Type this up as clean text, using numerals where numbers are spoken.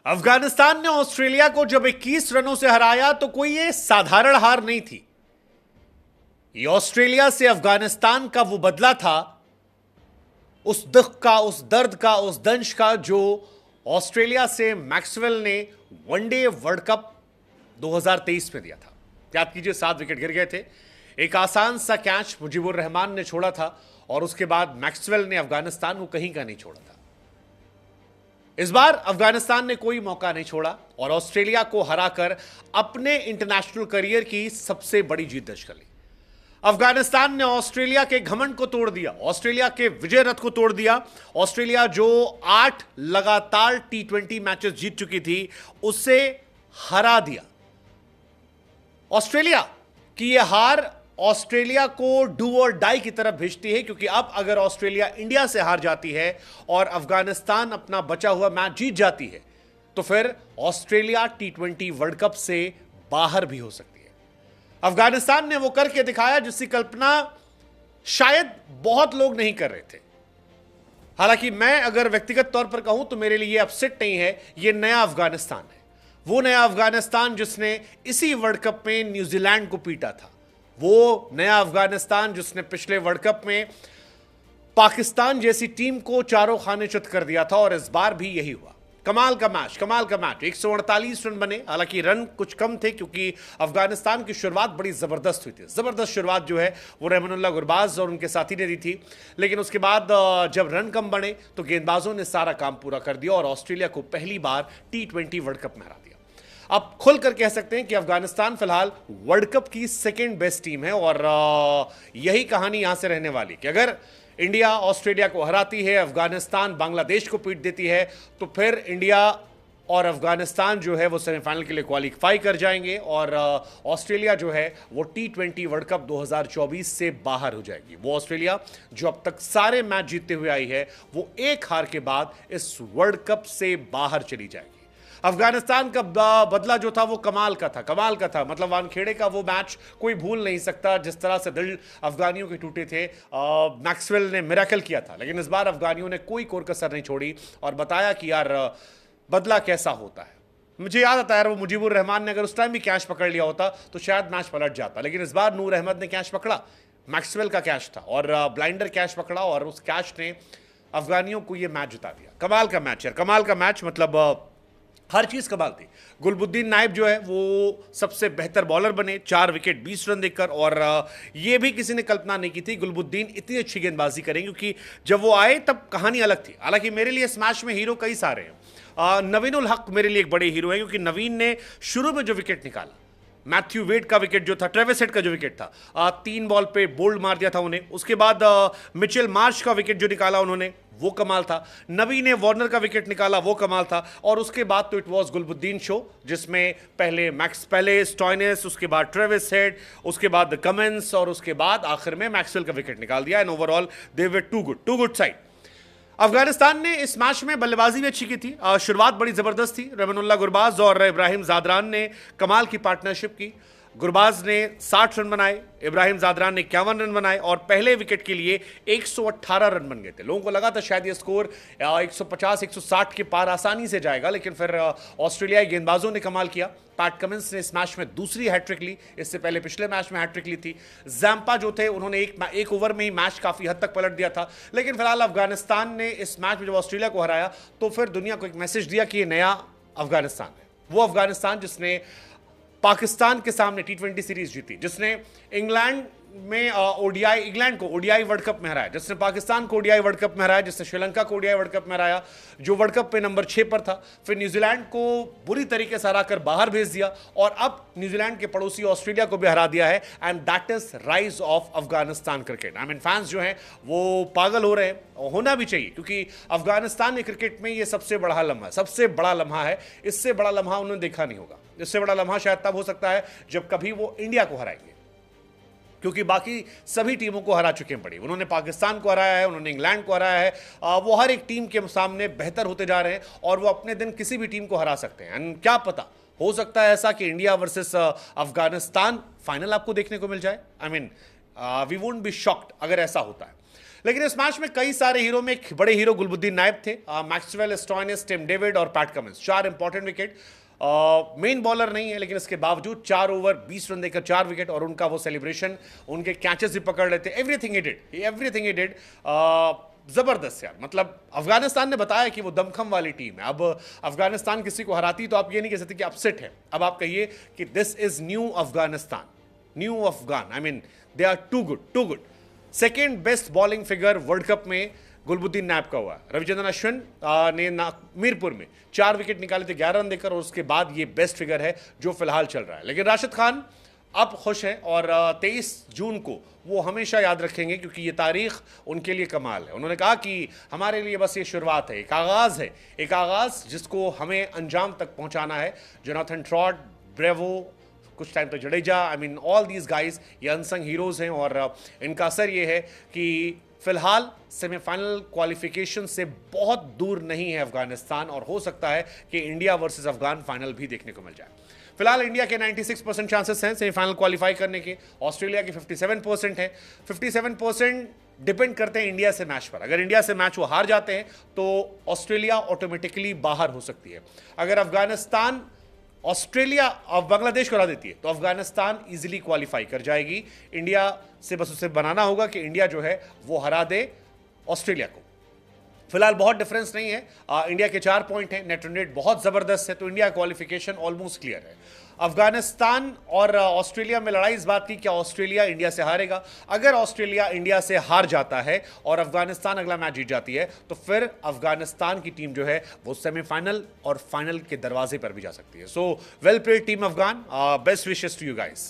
अफगानिस्तान ने ऑस्ट्रेलिया को जब 21 रनों से हराया तो कोई ये साधारण हार नहीं थी। ये ऑस्ट्रेलिया से अफगानिस्तान का वो बदला था, उस दुख का, उस दर्द का, उस दंश का जो ऑस्ट्रेलिया से मैक्सवेल ने वनडे वर्ल्ड कप 2023 में दिया था। याद कीजिए 7 विकेट गिर गए थे। एक आसान सा कैच मुजीबुर रहमान ने छोड़ा था और उसके बाद मैक्सवेल ने अफगानिस्तान को कहीं का नहीं छोड़ा था। इस बार अफगानिस्तान ने कोई मौका नहीं छोड़ा और ऑस्ट्रेलिया को हराकर अपने इंटरनेशनल करियर की सबसे बड़ी जीत दर्ज कर ली। अफगानिस्तान ने ऑस्ट्रेलिया के घमंड को तोड़ दिया, ऑस्ट्रेलिया के विजय रथ को तोड़ दिया। ऑस्ट्रेलिया जो 8 लगातार T20 मैचेस जीत चुकी थी, उसे हरा दिया। ऑस्ट्रेलिया की यह हार ऑस्ट्रेलिया को डू और डाई की तरफ भेजती है, क्योंकि अब अगर ऑस्ट्रेलिया इंडिया से हार जाती है और अफगानिस्तान अपना बचा हुआ मैच जीत जाती है तो फिर ऑस्ट्रेलिया T20 वर्ल्ड कप से बाहर भी हो सकती है। अफगानिस्तान ने वो करके दिखाया जिसकी कल्पना शायद बहुत लोग नहीं कर रहे थे। हालांकि मैं अगर व्यक्तिगत तौर पर कहूं तो मेरे लिए अपसेट नहीं है, यह नया अफगानिस्तान है। वो नया अफगानिस्तान जिसने इसी वर्ल्ड कप में न्यूजीलैंड को पीटा था, वो नया अफगानिस्तान जिसने पिछले वर्ल्ड कप में पाकिस्तान जैसी टीम को चारों खाने चित कर दिया था, और इस बार भी यही हुआ। कमाल का मैच 148 रन बने। हालांकि रन कुछ कम थे क्योंकि अफगानिस्तान की शुरुआत बड़ी जबरदस्त हुई थी। जबरदस्त शुरुआत जो है वो रहमानुल्लाह गुरबाज और उनके साथी ने दी थी, लेकिन उसके बाद जब रन कम बने तो गेंदबाजों ने सारा काम पूरा कर दिया और ऑस्ट्रेलिया को पहली बार T20 वर्ल्ड कप में हरा दिया। अब खुलकर कह सकते हैं कि अफगानिस्तान फिलहाल वर्ल्ड कप की सेकेंड बेस्ट टीम है और यही कहानी यहां से रहने वाली कि अगर इंडिया ऑस्ट्रेलिया को हराती है, अफगानिस्तान बांग्लादेश को पीट देती है, तो फिर इंडिया और अफगानिस्तान जो है वो सेमीफाइनल के लिए क्वालिफाई कर जाएंगे और ऑस्ट्रेलिया जो है वो T20 वर्ल्ड कप 2024 से बाहर हो जाएगी। वो ऑस्ट्रेलिया जो अब तक सारे मैच जीतते हुए आई है, वो एक हार के बाद इस वर्ल्ड कप से बाहर चली जाएगी। अफगानिस्तान का बदला जो था वो कमाल का था। मतलब वानखेड़े का वो मैच कोई भूल नहीं सकता, जिस तरह से दिल अफगानियों के टूटे थे। मैक्सवेल ने मिरेकल किया था, लेकिन इस बार अफगानियों ने कोई कोर कसर नहीं छोड़ी और बताया कि यार बदला कैसा होता है। मुझे याद आता है यार, वो मुजीबुर रहमान ने अगर उस टाइम भी कैच पकड़ लिया होता तो शायद मैच पलट जाता, लेकिन इस बार नूर अहमद ने कैच पकड़ा, मैक्सवेल का कैच था और ब्लाइंडर कैच पकड़ा और उस कैच ने अफगानियों को यह मैच जिता दिया। कमाल का मैच मतलब हर चीज कमाल थी। गुलबुद्दीन नाइब जो है वो सबसे बेहतर बॉलर बने, 4 विकेट 20 रन देकर, और ये भी किसी ने कल्पना नहीं की थी गुलबुद्दीन इतनी अच्छी गेंदबाजी करेंगे, क्योंकि जब वो आए तब कहानी अलग थी। हालांकि मेरे लिए इस मैच में हीरो कई सारे हैं। नवीन उल हक मेरे लिए एक बड़े हीरो है, क्योंकि नवीन ने शुरू में जो विकेट निकाला, मैथ्यू वेड का विकेट जो था, ट्रेविस हेड का जो विकेट था, 3 बॉल पे बोल्ड मार दिया था उन्हें। उसके बाद मिचेल मार्श का विकेट जो निकाला उन्होंने, वो कमाल था। नबी ने वार्नर का विकेट निकाला, वो कमाल था। और उसके बाद तो इट वाज गुलबुद्दीन शो, जिसमें पहले स्टॉइनिस, उसके बाद ट्रेविस हेड, उसके बाद कमिंस और उसके बाद आखिर में मैक्सवेल का विकेट निकाल दिया। And overall they were too good side. Afghanistan ने इस मैच में बल्लेबाजी भी अच्छी की थी। शुरुआत बड़ी जबरदस्त थी। रहमानुल्लाह गुरबाज और इब्राहिम जादरान ने कमाल की पार्टनरशिप की। गुरबाज ने 60 रन बनाए, इब्राहिम जादरान ने 51 रन बनाए और पहले विकेट के लिए 118 रन बन गए थे। लोगों को लगा था शायद ये स्कोर 150-160 के पार आसानी से जाएगा, लेकिन फिर ऑस्ट्रेलियाई गेंदबाजों ने कमाल किया। पैट कमिंस ने इस मैच में दूसरी हैट्रिक ली, इससे पहले पिछले मैच में हैट्रिक ली थी। जैम्पा जो थे उन्होंने एक ओवर में ही मैच काफी हद तक पलट दिया था। लेकिन फिलहाल अफगानिस्तान ने इस मैच में जब ऑस्ट्रेलिया को हराया तो फिर दुनिया को एक मैसेज दिया कि ये नया अफगानिस्तान है। वो अफगानिस्तान जिसने पाकिस्तान के सामने T20 सीरीज जीती, जिसने इंग्लैंड को ओडीआई वर्ल्ड कप में हराया, जिसने पाकिस्तान को ओडीआई वर्ल्ड कप में हराया, जिसने श्रीलंका को ओडीआई वर्ल्ड कप में हराया, जो वर्ल्ड कप पे नंबर 6 पर था, फिर न्यूजीलैंड को बुरी तरीके से हराकर बाहर भेज दिया और अब न्यूजीलैंड के पड़ोसी ऑस्ट्रेलिया को भी हरा दिया है। And that is rise of Afghanistan cricket. I mean fans जो हैं वो पागल हो रहे हैं, होना भी चाहिए, क्योंकि अफगानिस्तान के क्रिकेट में ये सबसे बड़ा लम्हा है। इससे बड़ा लम्हा उन्होंने देखा नहीं होगा। इससे बड़ा लम्हा शायद तब हो सकता है जब कभी वो इंडिया को हराएंगे, क्योंकि बाकी सभी टीमों को हरा चुके हैं बड़ी। उन्होंने पाकिस्तान को हराया है, उन्होंने इंग्लैंड को हराया है। वो हर एक टीम के सामने बेहतर होते जा रहे हैं और वो अपने दिन किसी भी टीम को हरा सकते हैं। एंड क्या पता, हो सकता है ऐसा कि इंडिया वर्सेस अफगानिस्तान फाइनल आपको देखने को मिल जाए। I mean we won't be shocked अगर ऐसा होता है। लेकिन इस मैच में कई सारे हीरो में एक बड़े हीरो गुलबुद्दीन नायब थे, मैक्सवेल, स्टॉइनिस, टिम डेविड और PAT Cummins, 4 important wicket. Main bowler नहीं है लेकिन इसके बावजूद 4 ओवर 20 रन देकर 4 विकेट, और उनका वो सेलिब्रेशन, उनके कैचेस भी पकड़ लेते, एवरीथिंग ही डिड, जबरदस्त यार। मतलब अफगानिस्तान ने बताया कि वो दमखम वाली टीम है। अब अफगानिस्तान किसी को हराती तो आप ये नहीं कह सकते कि अपसेट है, अब आप कहिए कि this is new Afghanistan, new Afghan. I mean they are too good. Second best bowling figure world cup में गुलबुद्दीन नायब का हुआ। रविचंद्रन अश्विन ने मीरपुर में 4 विकेट निकाले थे 11 रन देकर, और उसके बाद ये बेस्ट फिगर है जो फिलहाल चल रहा है। लेकिन राशिद खान अब खुश हैं, और 23 जून को वो हमेशा याद रखेंगे क्योंकि ये तारीख उनके लिए कमाल है। उन्होंने कहा कि हमारे लिए बस ये शुरुआत है, एक आगाज जिसको हमें अंजाम तक पहुंचाना है। जोनाथन ट्रॉट, ब्रेवो, कुछ टाइम तक Jadeja, I mean all these guys, ये अनसंग हीरोज हैं, और इनका असर ये है कि फिलहाल सेमीफाइनल क्वालिफिकेशन से बहुत दूर नहीं है अफगानिस्तान, और हो सकता है कि इंडिया वर्सेस अफगान फाइनल भी देखने को मिल जाए। फिलहाल इंडिया के 96% चांसेस हैं सेमीफाइनल क्वालिफाई करने के, ऑस्ट्रेलिया के 57% हैं। 57% डिपेंड करते हैं इंडिया से मैच पर। अगर इंडिया से मैच वो हार जाते हैं तो ऑस्ट्रेलिया ऑटोमेटिकली बाहर हो सकती है। अगर अफगानिस्तान ऑस्ट्रेलिया और बांग्लादेश को हरा देती है तो अफगानिस्तान इजीली क्वालिफाई कर जाएगी। इंडिया से बस उसे बनाना होगा कि इंडिया जो है वो हरा दे ऑस्ट्रेलिया को। फिलहाल बहुत डिफरेंस नहीं है, इंडिया के 4 पॉइंट हैं, नेट रन रेट बहुत जबरदस्त है, तो इंडिया क्वालिफिकेशन ऑलमोस्ट क्लियर है। अफगानिस्तान और ऑस्ट्रेलिया में लड़ाई इस बात की, क्या ऑस्ट्रेलिया इंडिया से हारेगा। अगर ऑस्ट्रेलिया इंडिया से हार जाता है और अफगानिस्तान अगला मैच जीत जाती है तो फिर अफगानिस्तान की टीम जो है वो सेमीफाइनल और फाइनल के दरवाजे पर भी जा सकती है। So well played team Afghan, best wishes to you guys.